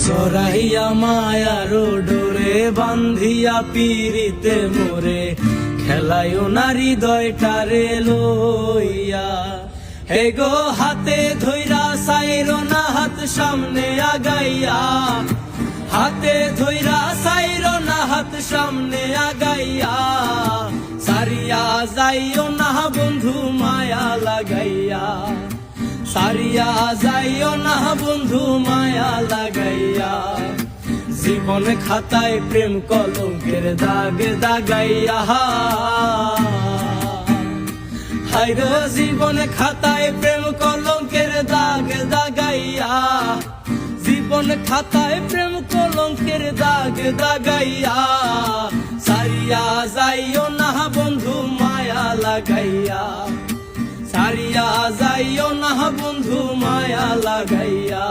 জরাইয়া মায়ার ডোরে বান্ধিয়া পিরিতে মোরে খেলায় নারী হৃদয়টারে লইয়া। হে গো হাতে ধইরা সাইরো না হাত সামনে আগাইয়া, হাতে ধইরা সাইরো না হাত সামনে আগাইয়া। সারিয়া যাইও না বন্ধু মায়া লাগাইয়া, সারিয়া যাইও না বন্ধু মায়া লাগাইয়া। জীবন খাতায় প্রেম কলঙ্কের দাগ দাগাইয়া, হায়রে জীবন খাতায় প্রেম কলঙ্কের দাগ দাগাইয়া। জীবন খাতায় প্রেম কলঙ্কের দাগ দাগাইয়া। সারিয়া যাইও না বন্ধু মায়া লাগাইয়া, সারিয়া যাইও না বন্ধু মায়া লাগাইয়া।